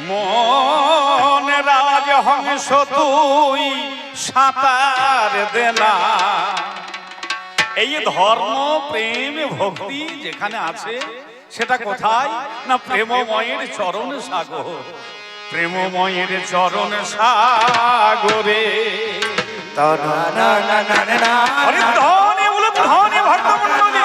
মনে রাজ হংস তুই সাঁতার দেনা। এই ধর্ম প্রেম ভক্তি যেখানে আছে সেটা কোথায় না প্রেমময়ের চরণ সাগর। প্রেমময়ের চরণ সাগরে ধনে বলে ধনে ভক্তমণ্ডলী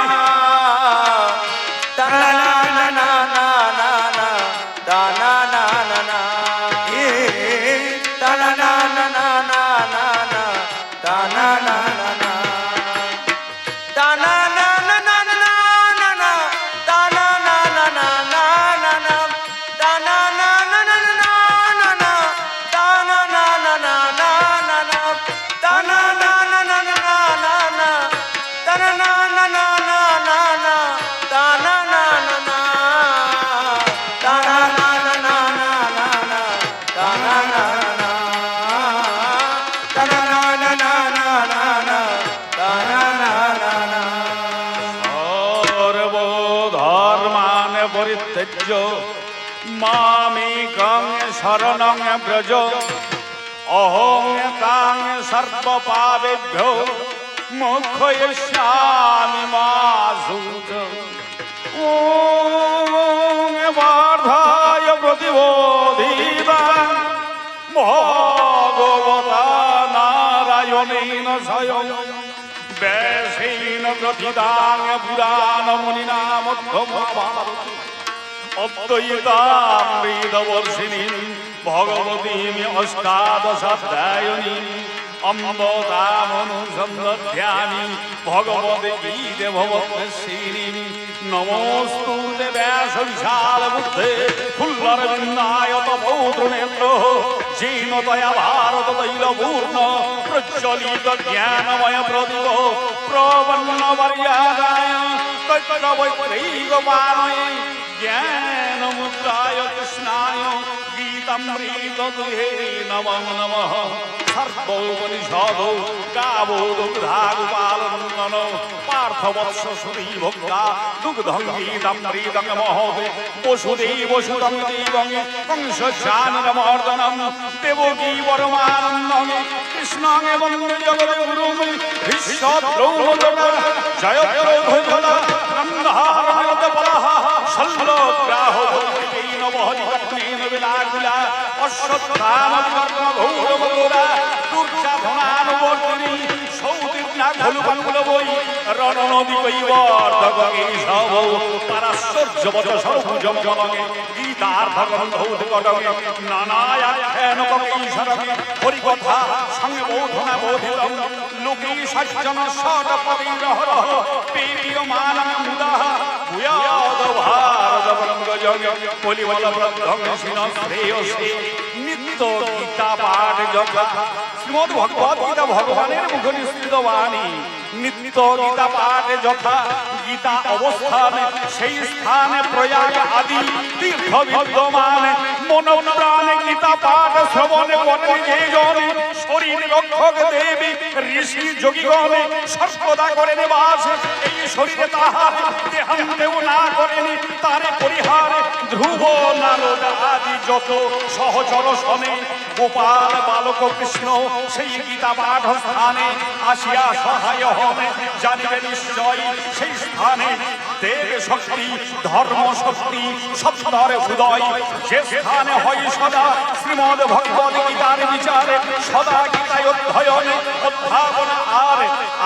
মামিকং শরণং ব্রজ অহং তাং সর্বপাপেভ্যো মোক্ষয়িষ্যামি মা শুচ। ওম বার্ধায় প্রতিবোধিতাং ভগবতা নারায়ণেন স্বয়ং ব্যাসেন প্রথিতাং পুরাণমুনিনা মধ্যমভারত অদ্বৈতামৃতবর্ষিণী ভগবতীম অষ্টাদশাধ্যায়িনী অম্ব তামনুসন্ধধ্যামি ভগবতে গীতে ভবৎশ্রীনি। নমস্তুতে ব্যাস বিশাল বুদ্ধে ফুল্লরবিন্দায়ত পৌত্রনেত্র যেন তয়া ভারত তৈলপূর্ণ প্রজ্জ্বলিত জ্ঞানময় প্রদীপ প্রপন্ন মর্যাদায় তত্র বৈত্রৈকপাণয়ে জ্ঞান মুদ্রায় কৃষ্ণায় গীতামৃত দুহে নমঃ নমঃ। সর্বোপনিষদ গাবো দুগ্ধাগোপালনন্দন পার্থবৎস সুরী ভোক্তা দুগ্ধং গীতামৃতং মহোদে বসুদেব সুতং দেবং কংসচানরমর্দনম দেবকী পরমানন্দং কৃষ্ণং বন্দে জগদ্গুরুং ভীষ্মদ্রৌপদী জয়দ্রৌপদী নন্দহারণোদবলঃ শল্যগ্রাহ বৈদেহীন বহরিপত্নেন বিলাকুলা অশ্বত্থামকর্মঘোরমঘোরা দুর্যাধনানুবর্তিনী সৌতীর্ণা খলুপাকুলবৈ রণনদীকৈবর্ধগীষভ পারাশ্বর্যবচ সর্বভুজং জলগে গীতার্ধগন্ধৌতকটগে নানায়াখ্যানকৈশরগে হরিকথা সঙ্গে বোধনা বোধিতং লোকে সজ্জন শতপতিরহরহ পেরীয়মানং মুদাঃ ভূয়াদ ভারতবঙ্গজং কলিবলবদ্ধং শ্রেয়সে নিত্য গীতা পাঠ যথা। শ্রীমদ্ ভগবদ গীতা ভগবানের মুখ নিঃসৃত বাণী। নিত্য গীতা পাঠ যথা গীতা অবস্থানে সেই স্থানে প্রয়াগ আদি তীর্থ বিদ্যমান। মনোপ্রাণে গীতা পাঠ শ্রবণে করে যে জনে শরীর রক্ষক দেবী ঋষি যোগীগণে সর্বদা করে নিবাস। এই শরীরে তাহার দেহান্তেও না করেনি তারে পরিহার। ধ্রুব নারদ আদি যত সহচর শনে গোপাল বালক কৃষ্ণ সেই গীতা পাঠ স্থানে আসিয়া সহায় হবে। জানিবে নিশ্চয় সেই স্থানে দেব শক্তি ধর্ম শক্তি সপ্তর উদয়। যে স্থানে হয় সদা শ্রীমদ্ ভগবদ গীতার বিচারে সদা গীতায় অধ্যয়নে অধ্যাপনা আর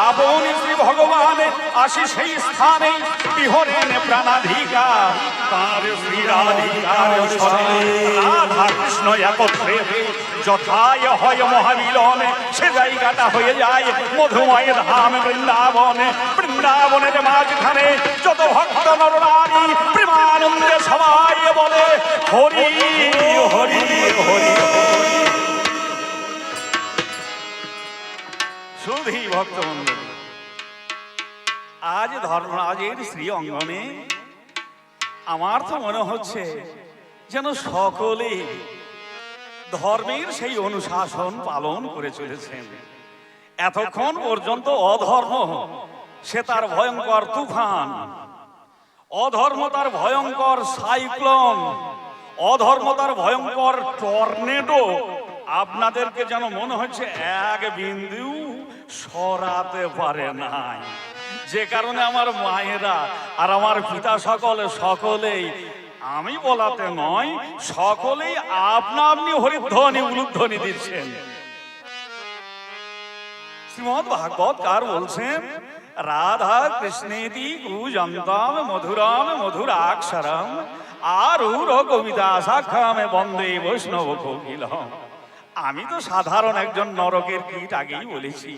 আপনি শ্রী ভগবান আসি সেই স্থানে বিহরেন প্রাণাধিকার তার শ্রীরাধিকার রাধা কৃষ্ণ একত্রে যথায় হয় মহামিলনে সে জায়গাটা হয়ে যায় মধুময় ধাম বৃন্দাবনে। বৃন্দাবনের মাঝখানে যত ভক্ত নরনারী প্রেমানন্দে সবাই বলে হরি হরি হরি। শুধু ভক্তমণ্ডলী আজ ধর্মরাজের শ্রী অঙ্গনে আমার তো মনে হচ্ছে যেন সকলে ধর্মের সেই অনুশাসন পালন করে চলেছেন। এতক্ষণ পর্যন্ত অধর্ম সে তার ভয়ঙ্কর তুফান, অধর্ম তার ভয়ঙ্কর সাইক্লোন, অধর্মতার ভয়ঙ্কর টর্নেডো আপনাদেরকে যেন মনে হচ্ছে এক বিন্দু সরাতে পারে নাই। যে কারণে আমার মায়েরা আর আমার পিতা সকলেই, আমি বলাতে নয়, সকলেই আপনা আপনি হরিধ্বনি উলুধ্বনি দিচ্ছেন। শ্রীমদ্ ভাগবতকার বলছেন, রাধা কৃষ্ণেতি কূজন্তম মধুরাম মধুরাক্ষরম আরূঢ় কবিতা শাখামে বন্দে বৈষ্ণব কোকিলম। আমি তো সাধারণ একজন নরকের কীট, আগেই বলেছি।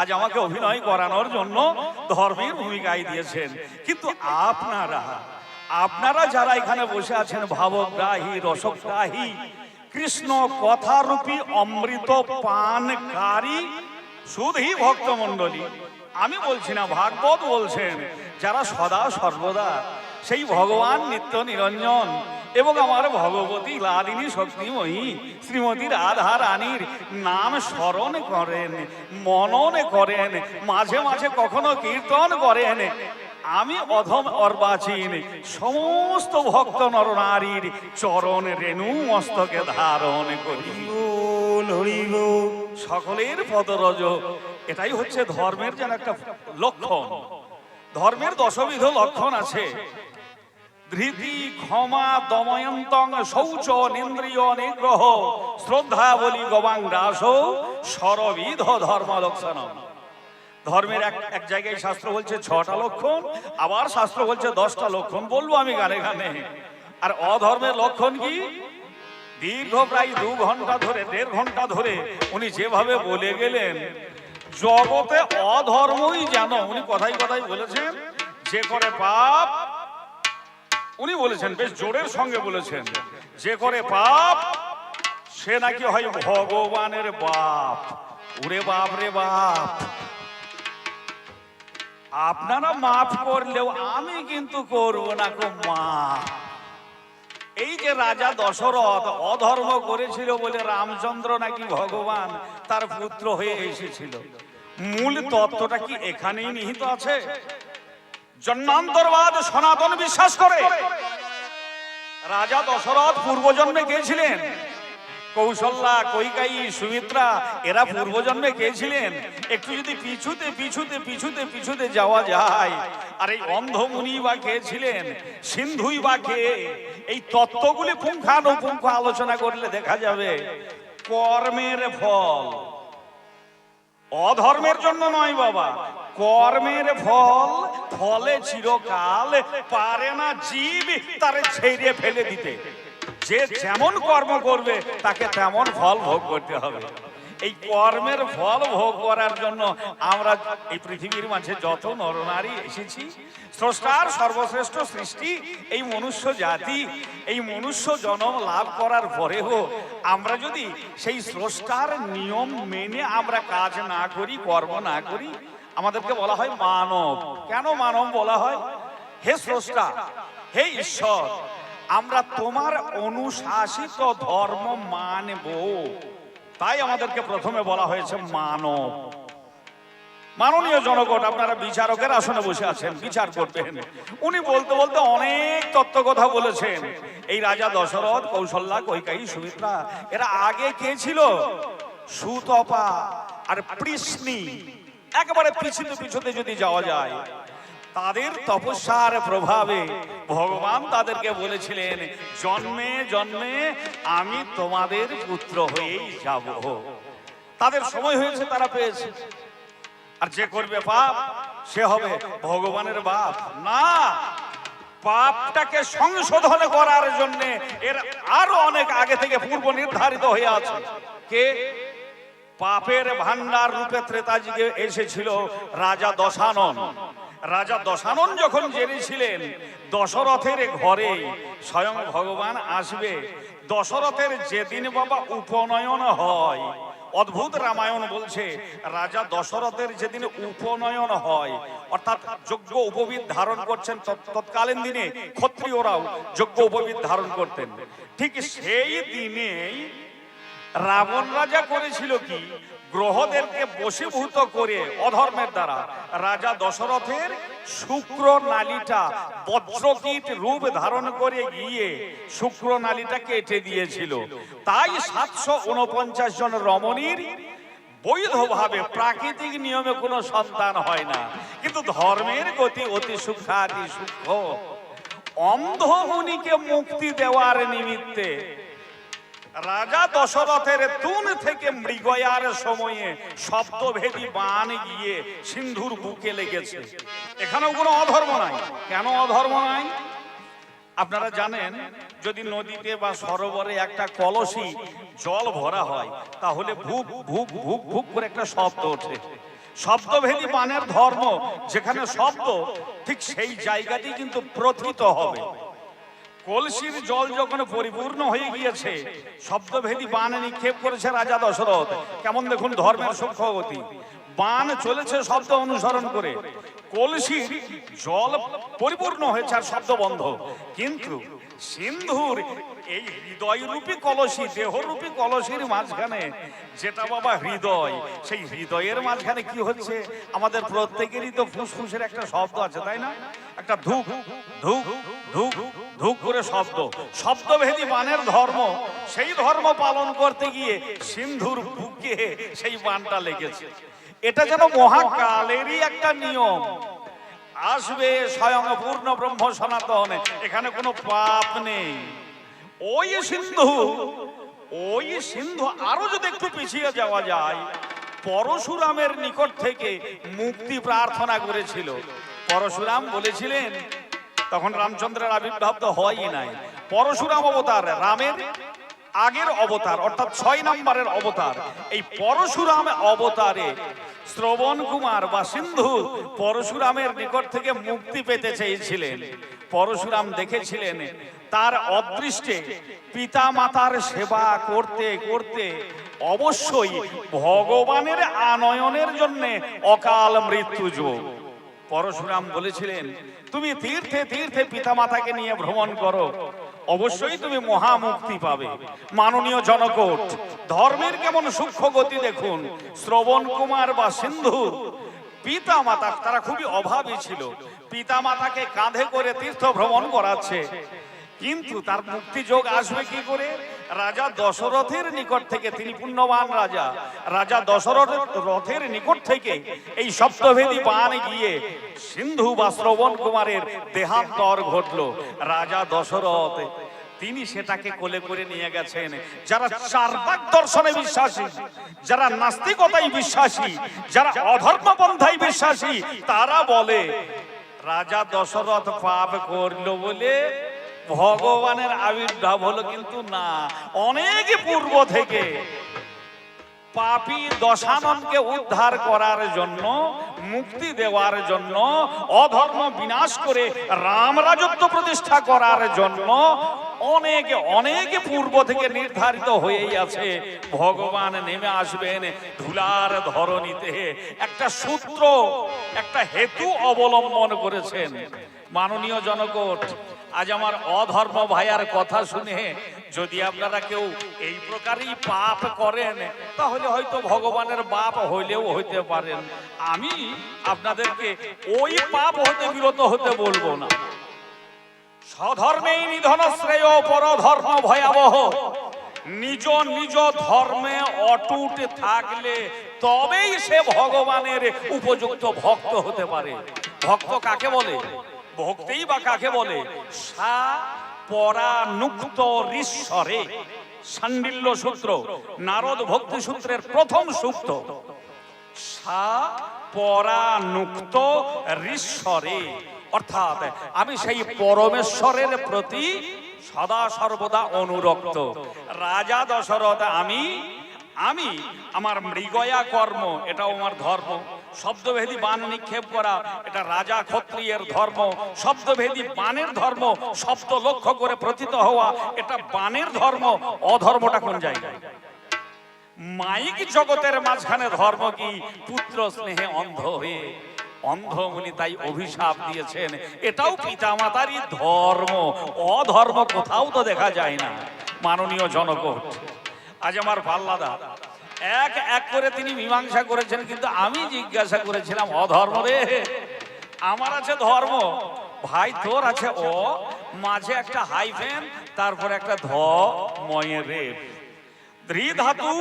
আজ আমাকে অভিনয় করানোর জন্য ধর্মের ভূমিকায় দিয়েছেন, কিন্তু আপনারা যারা এখানে বসে আছেন, ভাবগ্রাহী রসগ্রাহী, কৃষ্ণ কথারূপী অমৃত পানকারী শুধুই ভক্তমণ্ডলী, আমি বলছি না, ভাগবত বলছেন, যারা সদা সর্বদা সেই ভগবান নিত্য নিরঞ্জন এবং আমার ভগবতী লাদিনী শক্তিময়ী শ্রীমতী রাধা রানীর নাম স্মরণ করেন, মনন করেন, মাঝে মাঝে কখনো কীর্তন করেন, আমি অধম অর্বাচীন সমস্ত ভক্ত নর নারীর চরণ রেণু মস্তকে ধারণ করি। সকলের পদরজ, এটাই হচ্ছে ধর্মের যেন একটা লক্ষণ। ধর্মের দশবিধ লক্ষণ আছে। ধৃতি, ক্ষমা, দময়ন্তং, শৌচ, নিন্দ্রিয় নিগ্রহ, শ্রদ্ধা বলি গবাংগ্রাস, সরবিধ ধর্ম লক্ষণ। ধর্মের এক জায়গায় শাস্ত্র বলছে 6টা লক্ষণ, আবার শাস্ত্র বলছে 10টা লক্ষণ। বলবো আমি গানে গানে। আর অধর্মের লক্ষণ কি? দীর্ঘ প্রায় 2 ঘন্টা ধরে, 1.5 ঘন্টা ধরে উনি যেভাবে বলে গেলেন, জগতে অধর্মই যেন, উনি কথাই কথাই বলেছেন, যে করে পাপ, উনি বলেছেন বেশ জোরের সঙ্গে বলেছেন, যে করে পাপ সে নাকি হয় ভগবানের বাপ। ওরে বাপ রে বাপ, আপনারা মাফ করলেও আমি কিন্তু করব না গো মাফ। এই যে রাজা দশরথ অধর্ম করেছিল বলে রামচন্দ্র নাকি ভগবান তার পুত্র হয়ে এসেছিল, মূল তত্ত্বটা কি এখানেই নিহিত আছে? জন্মান্তরবাদ সনাতন বিশ্বাস করে। রাজা দশরথ পূর্বজন্মে কে ছিলেন? কৌশল্যা, কৈকেয়ী, সুমিত্রা, এরা পূর্বজন্মে কে ছিলেন? একটু যদি পিছুতে যাওয়া যায়, আর এই অন্ধমুনি বা কে ছিলেন, সিন্ধুই বা কে, এই তত্ত্বগুলি পুঙ্খানুপুঙ্খ আলোচনা করলে দেখা যাবে কর্মের ফল, অধর্মের জন্য নয় বাবা, কর্মের ফল, ফলে চিরকাল পারে না জীব তারে ছেড়ে ফেলে দিতে। যে যেমন কর্ম করবে তাকে তেমন ফল ভোগ করতে হবে। এই কর্মের ফল ভোগ করার জন্য আমরা এই পৃথিবীর মাঝে যত নরনারী এসেছি, স্রষ্টার সর্বশ্রেষ্ঠ সৃষ্টি এই মনুষ্য জাতি, এই মনুষ্য জন্ম লাভ করার পরেও আমরা যদি সেই স্রষ্টার নিয়ম মেনে আমরা কাজ না করি, কর্ম না করি, আমাদেরকে বলা হয় মানব। কেন মানব বলা হয়? হে স্রষ্টা, হে ঈশ্বর, আমরা তোমার অনুশাসিত ধর্ম মানব, তাই আমাদেরকে প্রথমে বলা হয়েছে মানব। মাননীয় জনগণ, আপনারা বিচারকের আসনে বসে আছেন, বিচার করবেন। উনি বলতে বলতে অনেক তত্ত্ব কথা বলেছেন। এই রাজা দশরথ, কৌশল্যা, কৈকেয়ী, সুমিত্রা, এরা আগে কে ছিল? সুতপা আর পৃষ্ণি। একেবারে পিছুতে যদি যাওয়া যায়, তাদের তপস্যার প্রভাবে ভগবান তাদেরকে বলেছিলেন, জন্মে জন্মে আমি তোমাদের পুত্র হয়েই যাব। তাদের সময় হয়েছে, তারা পেয়েছে। আর যে করবে পাপ সে হবে ভগবানের বাপ। না, পাপটাকে সংশোধন করার জন্য এর আরো অনেক আগে থেকে পূর্ব নির্ধারিত হয়ে আছে। কে? পাপের ভান্ডার রূপে ত্রেতাযুগে এসেছিল রাজা দশানন। রাজা দশানন যখন জেনেছিলেন দশরথের ঘরে স্বয়ং ভগবান আসবে, দশরথের যেদিন বাবা উপনয়ন হয়, অদ্ভুত রামায়ণ বলছে, রাজা দশরথের যেদিন উপনয়ন হয়, অর্থাৎ যজ্ঞ উপবিদ ধারণ করছেন, তৎকালীন দিনে ক্ষত্রিয়রাও যজ্ঞ উপবিদ ধারণ করতেন, ঠিক সেই দিনেই রাবণ রাজা করেছিল কি, গ্রহদেরকে বশীভূত করে অধর্মের দ্বারা রাজা দশরথের শুক্র নালীটা বজ্রকীট রূপ ধারণ করে গিয়ে শুক্র নালীটা কেটে দিয়েছিল। তাই 749 জন রমণীর বৈধভাবে প্রাকৃতিক নিয়মে কোনো সন্তান হয় না। কিন্তু ধর্মের গতি অতি সূক্ষ্মাতি সূক্ষ্ম। অন্ধ মুনিকে মুক্তি দেওয়ার নিমিত্তে রাজা দশরথের তুন থেকে মৃগয়ার সময়ে শব্দভেদী বাণ গিয়ে সিন্ধুর বুকে লেগেছে। এখানেও কোনো অধর্ম নাই। কেন অধর্ম নাই? আপনারা জানেন, যদি নদীতে বা সরোবরে একটা কলসি জল ভরা হয়, তাহলে ভুক ভুক ভুক ভুক করে একটা শব্দ ওঠে। শব্দভেদী বাণের ধর্ম যেখানে শব্দ, ঠিক সেই জায়গাটি কিন্তু প্রথিত হবে। কলসির জল যখন পরিপূর্ণ হয়ে গিয়েছে, শব্দভেদী বাণ নিক্ষেপ করেছে রাজা দশরথ। কেমন দেখুন ধর্মের সূক্ষ্মগতি। বাণ চলেছে শব্দ অনুসরণ করে, কলসির জল পরিপূর্ণ হয়েছে আর শব্দ বন্ধ। কিন্তু সিন্ধুর এই হৃদয়রূপী কলসি, দেহরূপী কলসির মাঝখানে যেটা বাবা হৃদয়, সেই হৃদয়ের মাঝখানে কি হচ্ছে? আমাদের প্রত্যেকেরই তো ফুসফুসের একটা শব্দ আছে, তাই না? একটা ধুক ধুক ধুক ধুক করে শব্দ। শব্দভেদী বাণের ধর্ম, সেই ধর্ম পালন করতে গিয়ে সিন্ধুর বুকে সেই বাণটা লেগেছে। এটা যেন মহাকালেরই একটা নিয়ম। আসবে স্বয়ং পূর্ণ ব্রহ্ম সনাতন, এখানে কোনো পাপ নেই। ওই সিন্ধু আরো যদি একটু পিছিয়ে যাওয়া যায়, পরশুরামের নিকট থেকে মুক্তি প্রার্থনা করেছিল। পরশুরাম বলেছিলেন, তখন রামচন্দ্রের আবির্ভাব তো হয়ই নাই। পরশুরাম অবতার রামের আগের অবতার, অর্থাৎ 6 নম্বরের অবতার। এই পরশুরাম অবতারে শ্রবণ কুমার বা সিন্ধু পরশুরামের নিকট থেকে মুক্তি পেতে চেয়েছিলেন। পরশুরাম দেখেছিলেন তার অদৃষ্টে পিতা মাতার সেবা করতে করতে অবশ্যই ভগবানের আনয়নের জন্য অকাল মৃত্যু যোগ। পরশুরাম বলেছিলেন, তুমি তীর্থে তীর্থে পিতা মাতাকে নিয়ে ভ্রমণ করো, অবশ্যই তুমি মহামুক্তি পাবে। মাননীয় জনকোট, ধর্মের কেমন সূক্ষ্ম গতি দেখুন। শ্রবণ কুমার বা সিন্ধু পিতা মাতা, তারা খুবই অভাবী ছিল, পিতা মাতাকে কাঁধে করে তীর্থ ভ্রমণ করাচ্ছে। কিন্তু তার মুক্তি যোগ আসবে কি করে? রাজা দশরথের নিকট থেকে, তিনি পুণ্যবান রাজা, রাজা দশরথের নিকট থেকে এই সপ্তভেদী বাণ গিয়ে সিন্ধু বা শ্রবণ কুমারের দেহান্তর ঘটলো। রাজা দশরথ তিনি সেটাকে কোলে করে নিয়ে গেছেন। যারা চার্বাক দর্শনে বিশ্বাসী, যারা নাস্তিকতায় বিশ্বাসী, যারা অধর্ম পন্থায় বিশ্বাসী, তারা বলে রাজা দশরথ পাপ করলো বলে ভগবানের আবির্ভাব হলো। কিন্তু না, অনেক পূর্ব থেকে পাপী দশাননকে উদ্ধার করার জন্য, মুক্তি দেওয়ার জন্য, অধর্ম বিনাশ করে রাম রাজত্ব প্রতিষ্ঠা করার জন্য অনেক অনেক পূর্ব থেকে নির্ধারিত হয়েই আছে ভগবান নেমে আসবেন ধুলার ধরণীতে। একটা সূত্র, একটা হেতু অবলম্বন করেছেন। মাননীয় জনকোট, আজ আমার অধর্ম ভাইয়ার কথা শুনে যদি আপনারা কেউ এই প্রকারই পাপ করেন, তাহলে হয়তো ভগবানের বাপ হইলেও হইতে পারেন। আমি আপনাদেরকে ওই পাপ হতে বিরত হতে বলবো না। স্বধর্মেই নিধন শ্রেয়, পরধর্ম ভয়াবহ। নিজ নিজ ধর্মে অটুট থাকলে তবেই সে ভগবানের উপযুক্ত ভক্ত হতে পারে। ভক্ত কাকে বলে? ভক্তিই বা কাকে বলে? সা পরানুক্ত ঋশ্বরে। শাণ্ডিল্য সূত্র, নারদ ভক্তি সূত্রের প্রথম সূক্ত। সা পরানুক্ত ঋশ্বরে, অর্থাৎ আমি সেই পরমেশ্বরের প্রতি সদা সর্বদা অনুরক্ত। রাজা দশরথ আমি আমার মৃগয়া কর্ম, এটাও আমার ধর্ম। শব্দভেদী বাণ নিক্ষেপ করা, এটা রাজা ক্ষত্রিয়ের ধর্ম। শব্দভেদী বাণের ধর্ম, শব্দ লক্ষ্য করে প্রতীত হওয়া, এটা বাণের ধর্ম। অধর্মটা কোন জায়গায়? মাইক জগতের মাঝখানে ধর্ম কি? পুত্র স্নেহে অন্ধ হয়ে অন্ধমুনি তাই অভিশাপ দিয়েছেন। এটাও পিতামাতারই ধর্ম, অধর্ম কোথাও তো দেখা যায় না। মাননীয় জনকোট, আজ আমার পাল্লাদা এক এক করে তিনি মীমাংসা করেছেন, কিন্তু আমি জিজ্ঞাসা করেছিলাম অধর্ম রে, আমার আছে ধর্ম, ভাই তোর আছে অ, মাঝে একটা হাইফেন, তারপরে একটা ধ ময়ের রে, ধৃ ধাতু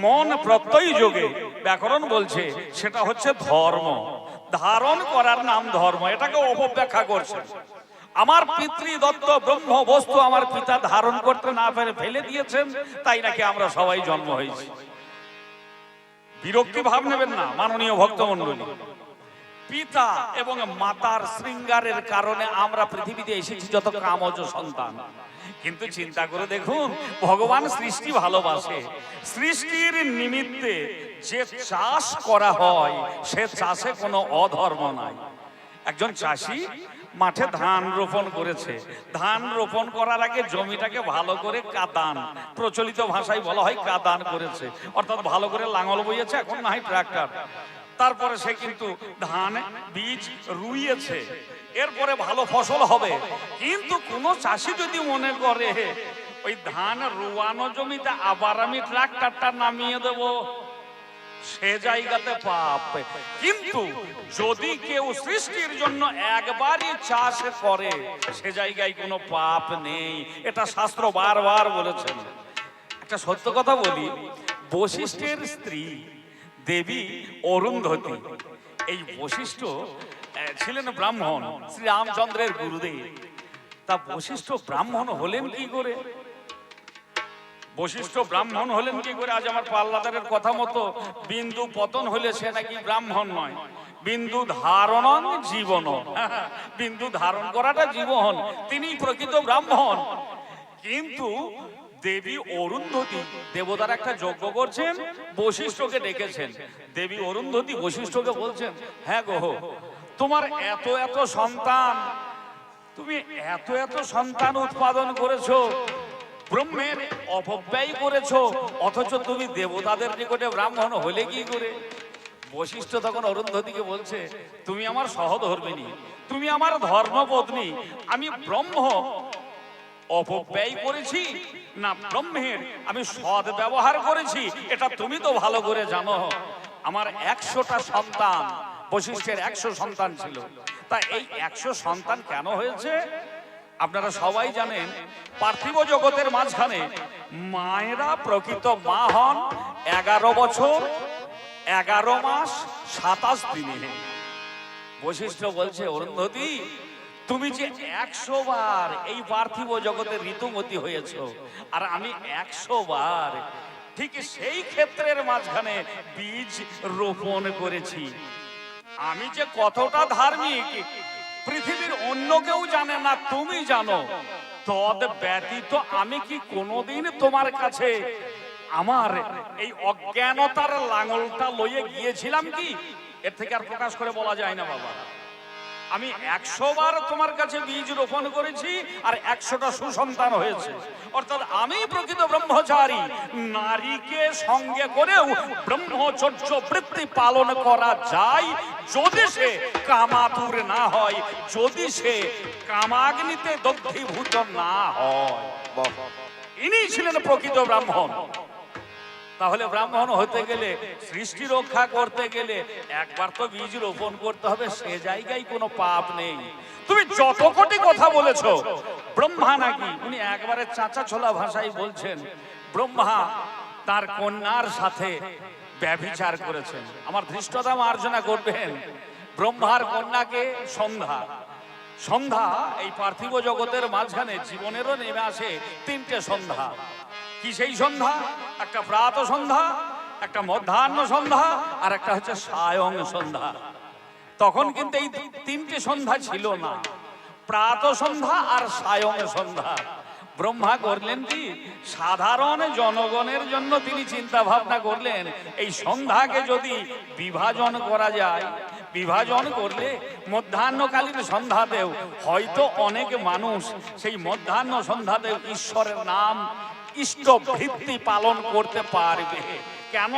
মন প্রত্যয় যোগে ব্যাকরণ বলছে সেটা হচ্ছে ধর্ম, ধারণ করার নাম ধর্ম। এটাকে অপব্যাখ্যা করছে। আমার পিতৃদত্ত ব্রহ্ম বস্তু আমার পিতা ধারণ করতে না পেরে ফেলে দিয়েছেন, তাই নাকি আমরা সবাই জন্ম হয়েছি। বিরক্তি ভাব নেবেন না মাননীয় ভক্তমণ্ডলী। পিতা এবং মাতার শৃঙ্গারের কারণে আমরা পৃথিবীতে এসেছি যত কামজ সন্তান। কিন্তু চিন্তা করে দেখুন, ভগবান সৃষ্টি ভালোবাসে, সৃষ্টির নিমিত্তে যে চাষ করা হয় সে চাষে কোনো অধর্ম নাই। একজন চাষি মাঠে ধান রোপণ করেছে, ধান রোপণ করার আগে জমিটাকে ভালো করে কাদান, প্রচলিত ভাষায় বলা হয় কাদান করেছে, অর্থাৎ ভালো করে লাঙল বইয়েছে, এখন না হয় ট্রাক্টর। তারপরে সে কিন্তু ধান বীজ রুইয়েছে, এরপরে ভালো ফসল হবে। কিন্তু কোন চাষি যদি মনে করে ওই ধান রুয়ানো জমিতে আবার আমি ট্রাক্টরটা নামিয়ে দেব, সে জায়গাতে পাপ। কিন্তু যদি কেউ সৃষ্টির জন্য একবারই চাষ করে সে জায়গায় কোনো পাপ নেই, এটা শাস্ত্র বারবার বলেছেন। একটা সত্য কথা বলি, বশিষ্ঠের স্ত্রী দেবী অরুন্ধতী, এই বশিষ্ঠ ছিলেন ব্রাহ্মণ, শ্রী রামচন্দ্রের গুরুদেব। তা বশিষ্ঠ ব্রাহ্মণ হলেন কি করে? বশিষ্ঠ ব্রাহ্মণ হলেন কি করে? আজ আমার পাল্লাদারের কথা মতো বিন্দু পতন হলে সে নাকি ব্রাহ্মণ নয়, বিন্দু ধারণ জীবন, বিন্দু ধারণ করাটা জীবন, তিনি প্রকৃত ব্রাহ্মণ। কিন্তু দেবী অরুন্ধতী দেবতার একটা যজ্ঞ করছেন, বশিষ্ঠকে ডেকেছেন। দেবী অরুন্ধতী বশিষ্ঠকে বলছেন, হ্যাঁ গো, তোমার এত এত সন্তান, তুমি এত এত সন্তান উৎপাদন করেছো, ব্রহ্মের অপব্যয় করেছো, অথচ তুমি দেবতাদের নিকটে ব্রাহ্মণ হলে কি করে? বশিষ্ঠ তখন অরুন্ধতীকে বলছে, তুমি আমার সহধর্মিণী, তুমি আমার ধর্মপত্নী, আমি ব্রহ্ম অপব্যয় করেছি না ব্রহ্মের আমি সৎ ব্যবহার করেছি, এটা তুমি তো ভালো করে জানো। আমার 100টা সন্তান, বশিষ্ঠের 100 সন্তান ছিল। তা এই 100 সন্তান কেন হয়েছে আপনারা সবাই জানেন। পার্থিব জগতের মাঝখানে মায়েরা প্রকৃত মা হন 11 বছর 11 মাস 27 দিনে। বশিষ্ঠ বলছে, অরুন্ধতী তুমি যে 100 বার এই পার্থিব জগতে ঋতুমতী হয়েছ, আর আমি 100 বার ঠিক সেই ক্ষেত্রের মাঝখানে বীজ রোপণ করেছি। আমি যে কতটা ধার্মিক পৃথিবীর অন্য কেউ জানে না, তুমি জানো। তদ ব্যতীত আমি কি কোনোদিন তোমার কাছে আমার এই অজ্ঞানতার লাঙলটা লইয়ে গিয়েছিলাম কি? এর থেকে আর প্রকাশ করে বলা যায় না বাবা। আমি 100 বার তোমার কাছে বীজ রোপণ করেছি আর 100টা সুসন্তান হয়েছে। অর্থাৎ আমি প্রকৃত ব্রহ্মচারী। নারীকে সঙ্গে করেও ব্রহ্মচর্য বৃত্তি পালন করা যায় যদি সে কামাতুর না হয়, যদি সে কামাগ্নিতে দগ্ধীভূত না হয়। ইনি ছিলেন প্রকৃত ব্রাহ্মণ। তাহলে ব্রাহ্মণ হতে গেলে, সৃষ্টি রক্ষা করতে গেলে একবার তো বীজ রোপণ করতে হবে, সে জায়গায় কোনো পাপ নেই। তুমি যত কোটি কথা বলেছো, ব্রহ্মা নাকি উনি একবারে চাচা ছোলা ভাষায় বলছেন, ব্রহ্মা তার কন্যার সাথে ব্যভিচার করেছেন। আমার ধৃষ্টতা মার্জনা করবেন, ব্রহ্মার কন্যাকে সন্ধ্যা। সন্ধ্যা এই পার্থিব জগতের মাঝখানে জীবনেরও নেমে আসে 3টে সন্ধ্যা। কি সেই সন্ধ্যা? একটা প্রাত সন্ধ্যা, একটা মধ্যাহ্ন সন্ধ্যা, আর একটা হচ্ছে সায়ং সন্ধ্যা। তখন কিন্তু এই 3টে সন্ধ্যা ছিল না, প্রাত সন্ধ্যা আর সায়ং সন্ধ্যা। ব্রহ্মা করলেন কি, সাধারণ জনগণের জন্য তিনি চিন্তা ভাবনা করলেন এই সন্ধ্যাকে যদি বিভাজন করা যায়, বিভাজন করলে মধ্যাহ্নকালীন সন্ধ্যাতেও হয়তো অনেক মানুষ সেই মধ্যাহ্ন সন্ধ্যাতেও ঈশ্বরের নাম ইষ্ট ভিত্তি পালন করতে পারবে। কেন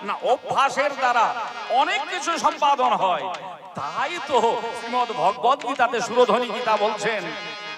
না, অভ্যাসের দ্বারা অনেক কিছু সম্পাদন হয়। তাই তো শ্রীমদ্ ভগবদ গীতাতে সুরধ্বনি গীতা বলছেন,